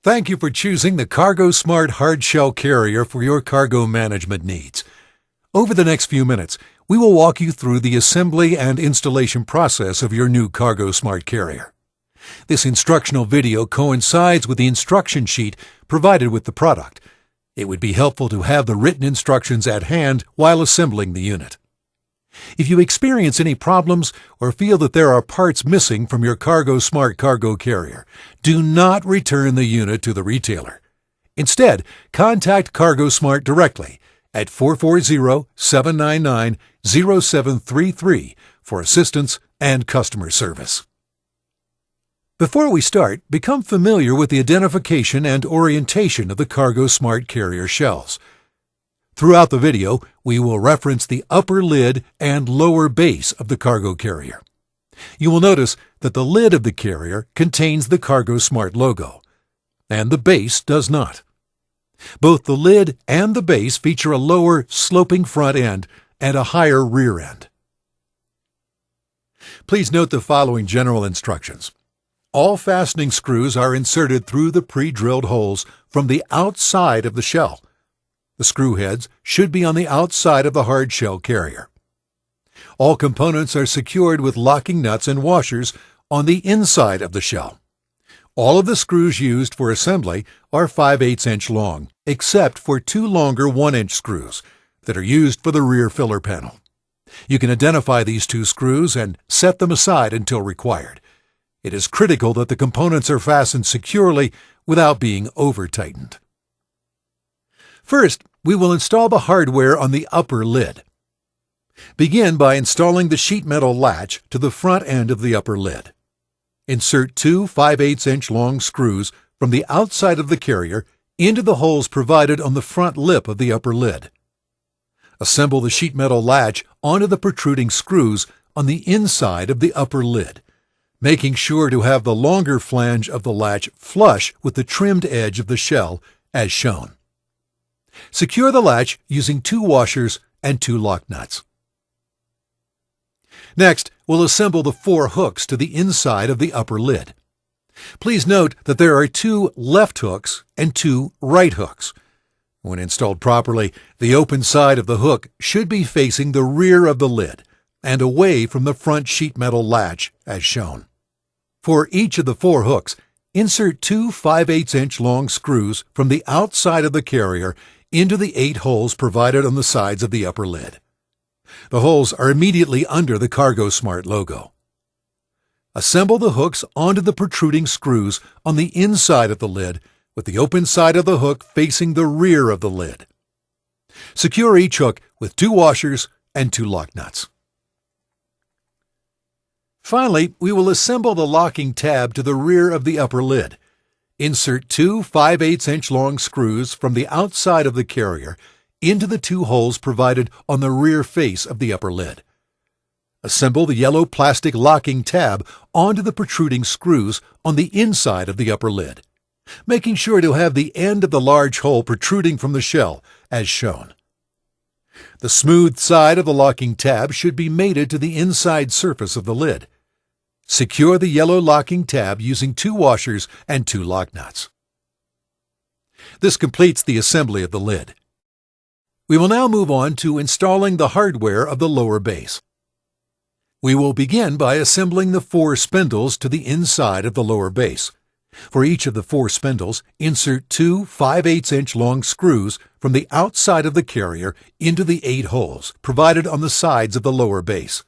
Thank you for choosing the CargoSmart hard shell carrier for your cargo management needs. Over the next few minutes, we will walk you through the assembly and installation process of your new CargoSmart carrier. This instructional video coincides with the instruction sheet provided with the product. It would be helpful to have the written instructions at hand while assembling the unit. If you experience any problems or feel that there are parts missing from your CargoSmart cargo carrier, do not return the unit to the retailer. Instead, contact CargoSmart directly at 440-799-0733 for assistance and customer service. Before we start, become familiar with the identification and orientation of the CargoSmart carrier shells. Throughout the video, we will reference the upper lid and lower base of the cargo carrier. You will notice that the lid of the carrier contains the CargoSmart logo, and the base does not. Both the lid and the base feature a lower, sloping front end and a higher rear end. Please note the following general instructions. All fastening screws are inserted through the pre-drilled holes from the outside of the shell. The screw heads should be on the outside of the hard shell carrier. All components are secured with locking nuts and washers on the inside of the shell. All of the screws used for assembly are 5/8" long, except for two longer 1" screws that are used for the rear filler panel. You can identify these two screws and set them aside until required. It is critical that the components are fastened securely without being over-tightened. First, we will install the hardware on the upper lid. Begin by installing the sheet metal latch to the front end of the upper lid. Insert two 5/8" long screws from the outside of the carrier into the holes provided on the front lip of the upper lid. Assemble the sheet metal latch onto the protruding screws on the inside of the upper lid, making sure to have the longer flange of the latch flush with the trimmed edge of the shell as shown. Secure the latch using two washers and two lock nuts. Next, we'll assemble the four hooks to the inside of the upper lid. Please note that there are two left hooks and two right hooks. When installed properly, the open side of the hook should be facing the rear of the lid and away from the front sheet metal latch as shown. For each of the four hooks, insert two 5/8" long screws from the outside of the carrier into the 8 holes provided on the sides of the upper lid. The holes are immediately under the CargoSmart logo. Assemble the hooks onto the protruding screws on the inside of the lid with the open side of the hook facing the rear of the lid. Secure each hook with two washers and two lock nuts. Finally, we will assemble the locking tab to the rear of the upper lid. Insert two 5/8" long screws from the outside of the carrier into the two holes provided on the rear face of the upper lid. Assemble the yellow plastic locking tab onto the protruding screws on the inside of the upper lid, making sure to have the end of the large hole protruding from the shell as shown. The smooth side of the locking tab should be mated to the inside surface of the lid. Secure the yellow locking tab using two washers and two lock nuts. This completes the assembly of the lid. We will now move on to installing the hardware of the lower base. We will begin by assembling the four spindles to the inside of the lower base. For each of the four spindles, insert two 5/8" long screws from the outside of the carrier into the 8 holes provided on the sides of the lower base.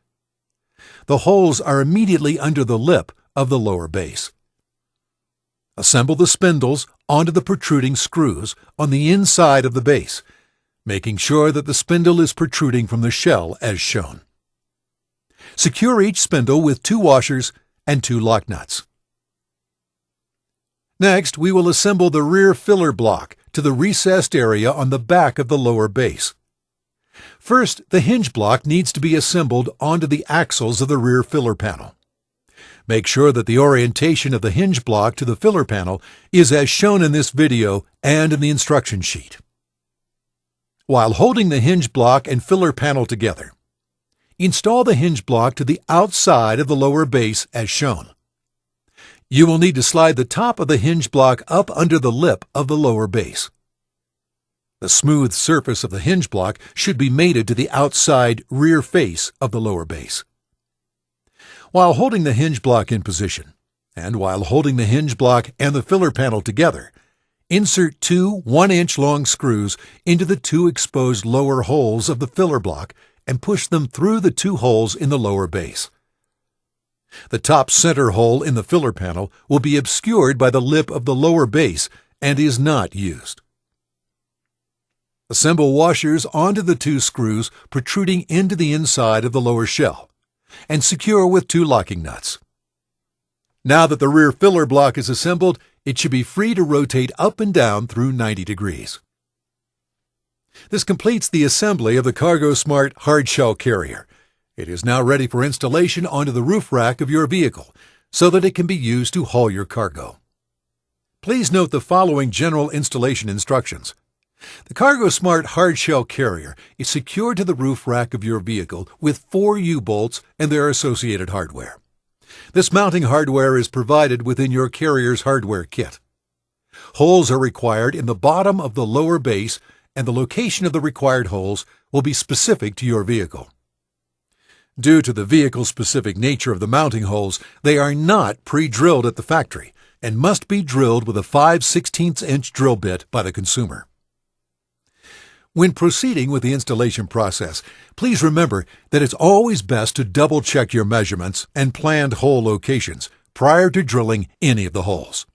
The holes are immediately under the lip of the lower base. Assemble the spindles onto the protruding screws on the inside of the base, making sure that the spindle is protruding from the shell as shown. Secure each spindle with two washers and two lock nuts. Next, we will assemble the rear filler block to the recessed area on the back of the lower base. First, the hinge block needs to be assembled onto the axles of the rear filler panel. Make sure that the orientation of the hinge block to the filler panel is as shown in this video and in the instruction sheet. While holding the hinge block and filler panel together, install the hinge block to the outside of the lower base as shown. You will need to slide the top of the hinge block up under the lip of the lower base. The smooth surface of the hinge block should be mated to the outside rear face of the lower base. While holding the hinge block in position, and while holding the hinge block and the filler panel together, insert two 1-inch long screws into the two exposed lower holes of the filler block and push them through the two holes in the lower base. The top center hole in the filler panel will be obscured by the lip of the lower base and is not used. Assemble washers onto the two screws protruding into the inside of the lower shell and secure with two locking nuts. Now that the rear filler block is assembled, it should be free to rotate up and down through 90 degrees. This completes the assembly of the CargoSmart hardshell carrier. It is now ready for installation onto the roof rack of your vehicle so that it can be used to haul your cargo. Please note the following general installation instructions. The CargoSmart hardshell carrier is secured to the roof rack of your vehicle with 4 U-bolts and their associated hardware. This mounting hardware is provided within your carrier's hardware kit. Holes are required in the bottom of the lower base, and the location of the required holes will be specific to your vehicle. Due to the vehicle-specific nature of the mounting holes, they are not pre-drilled at the factory and must be drilled with a 5/16" drill bit by the consumer. When proceeding with the installation process, please remember that it's always best to double-check your measurements and planned hole locations prior to drilling any of the holes.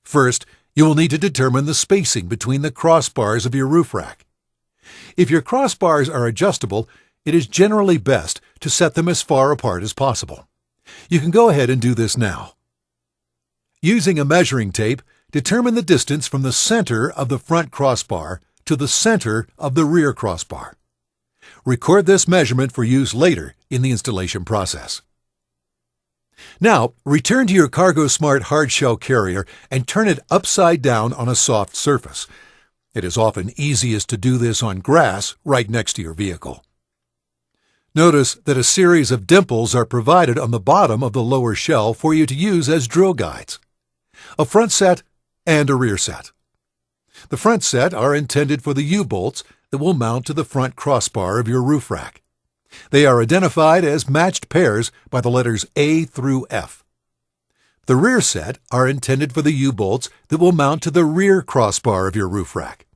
First, you will need to determine the spacing between the crossbars of your roof rack. If your crossbars are adjustable, it is generally best to set them as far apart as possible. You can go ahead and do this now. Using a measuring tape, determine the distance from the center of the front crossbar to the center of the rear crossbar. Record this measurement for use later in the installation process. Now, return to your CargoSmart hardshell carrier and turn it upside down on a soft surface. It is often easiest to do this on grass right next to your vehicle. Notice that a series of dimples are provided on the bottom of the lower shell for you to use as drill guides. A front set and a rear set. The front set are intended for the U-bolts that will mount to the front crossbar of your roof rack. They are identified as matched pairs by the letters A through F. The rear set are intended for the U-bolts that will mount to the rear crossbar of your roof rack.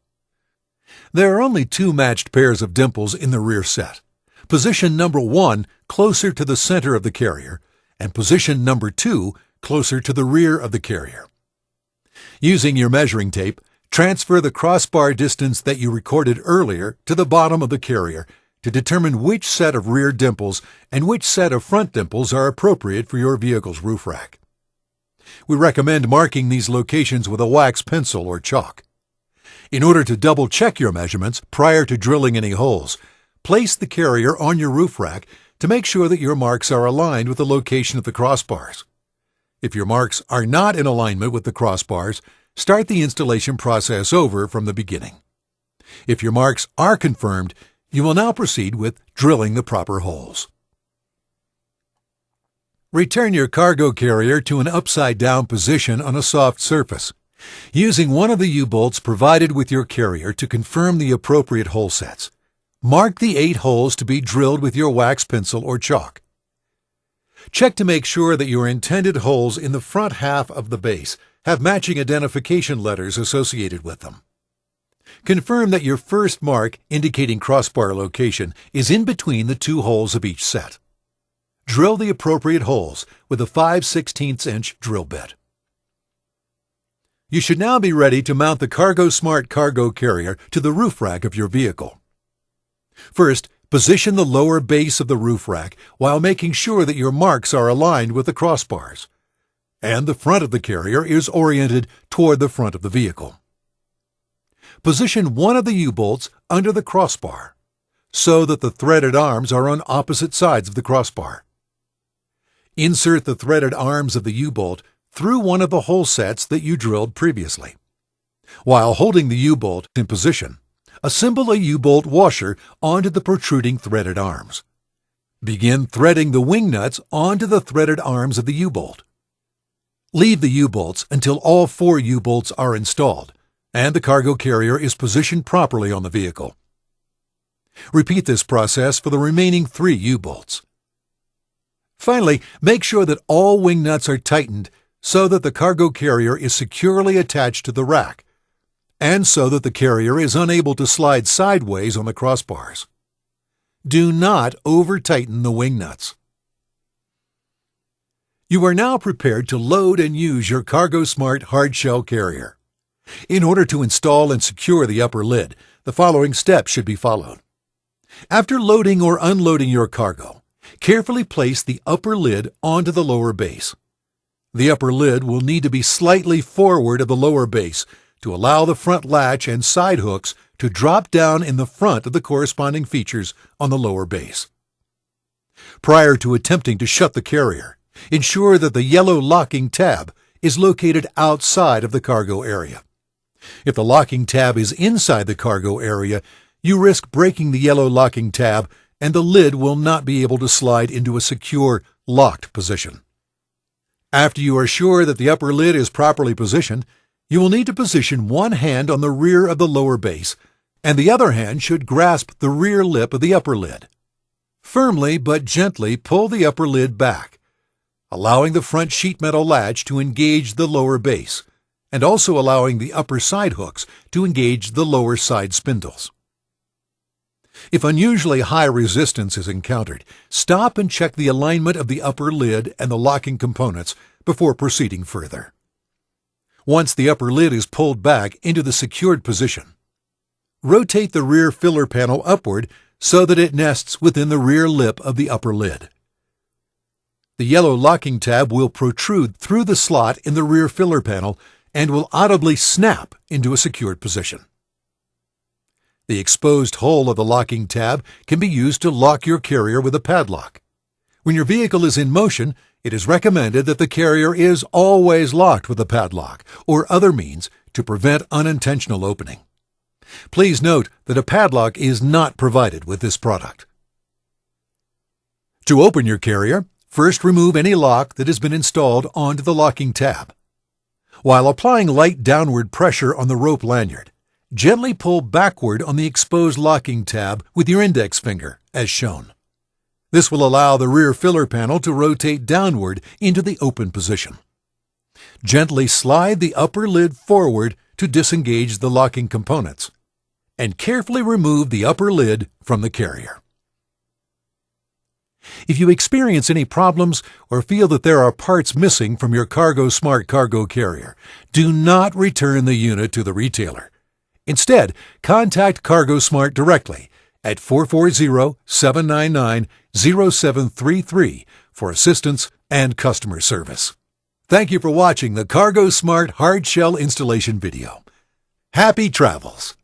There are only 2 matched pairs of dimples in the rear set. Position number 1 closer to the center of the carrier, and position number 2 closer to the rear of the carrier. Using your measuring tape, transfer the crossbar distance that you recorded earlier to the bottom of the carrier to determine which set of rear dimples and which set of front dimples are appropriate for your vehicle's roof rack. We recommend marking these locations with a wax pencil or chalk. In order to double-check your measurements prior to drilling any holes, place the carrier on your roof rack to make sure that your marks are aligned with the location of the crossbars. If your marks are not in alignment with the crossbars, start the installation process over from the beginning. If your marks are confirmed, you will now proceed with drilling the proper holes. Return your cargo carrier to an upside-down position on a soft surface. Using one of the U-bolts provided with your carrier to confirm the appropriate hole sets, mark the 8 holes to be drilled with your wax pencil or chalk. Check to make sure that your intended holes in the front half of the base have matching identification letters associated with them. Confirm that your first mark indicating crossbar location is in between the 2 holes of each set. Drill the appropriate holes with a 5/16" drill bit. You should now be ready to mount the CargoSmart cargo carrier to the roof rack of your vehicle. First, position the lower base of the roof rack while making sure that your marks are aligned with the crossbars, and the front of the carrier is oriented toward the front of the vehicle. Position one of the U-bolts under the crossbar so that the threaded arms are on opposite sides of the crossbar. Insert the threaded arms of the U-bolt through one of the hole sets that you drilled previously. While holding the U-bolt in position, assemble a U-bolt washer onto the protruding threaded arms. Begin threading the wing nuts onto the threaded arms of the U-bolt. Leave the U-bolts until all 4 U-bolts are installed and the cargo carrier is positioned properly on the vehicle. Repeat this process for the remaining 3 U-bolts. Finally, make sure that all wing nuts are tightened so that the cargo carrier is securely attached to the rack, and so that the carrier is unable to slide sideways on the crossbars. Do not over-tighten the wing nuts. You are now prepared to load and use your CargoSmart hardshell carrier. In order to install and secure the upper lid, the following steps should be followed. After loading or unloading your cargo, carefully place the upper lid onto the lower base. The upper lid will need to be slightly forward of the lower base to allow the front latch and side hooks to drop down in the front of the corresponding features on the lower base. Prior to attempting to shut the carrier, ensure that the yellow locking tab is located outside of the cargo area. If the locking tab is inside the cargo area, you risk breaking the yellow locking tab and the lid will not be able to slide into a secure, locked position. After you are sure that the upper lid is properly positioned, you will need to position one hand on the rear of the lower base, and the other hand should grasp the rear lip of the upper lid. Firmly but gently pull the upper lid back, allowing the front sheet metal latch to engage the lower base, and also allowing the upper side hooks to engage the lower side spindles. If unusually high resistance is encountered, stop and check the alignment of the upper lid and the locking components before proceeding further. Once the upper lid is pulled back into the secured position, rotate the rear filler panel upward so that it nests within the rear lip of the upper lid. The yellow locking tab will protrude through the slot in the rear filler panel and will audibly snap into a secured position. The exposed hole of the locking tab can be used to lock your carrier with a padlock. When your vehicle is in motion, it is recommended that the carrier is always locked with a padlock or other means to prevent unintentional opening. Please note that a padlock is not provided with this product. To open your carrier, first remove any lock that has been installed onto the locking tab. While applying light downward pressure on the rope lanyard, gently pull backward on the exposed locking tab with your index finger, as shown. This will allow the rear filler panel to rotate downward into the open position. Gently slide the upper lid forward to disengage the locking components, and carefully remove the upper lid from the carrier. If you experience any problems or feel that there are parts missing from your CargoSmart cargo carrier, do not return the unit to the retailer. Instead, contact CargoSmart directly at 440-799-0733 for assistance and customer service. Thank you for watching the CargoSmart hardshell installation video. Happy travels!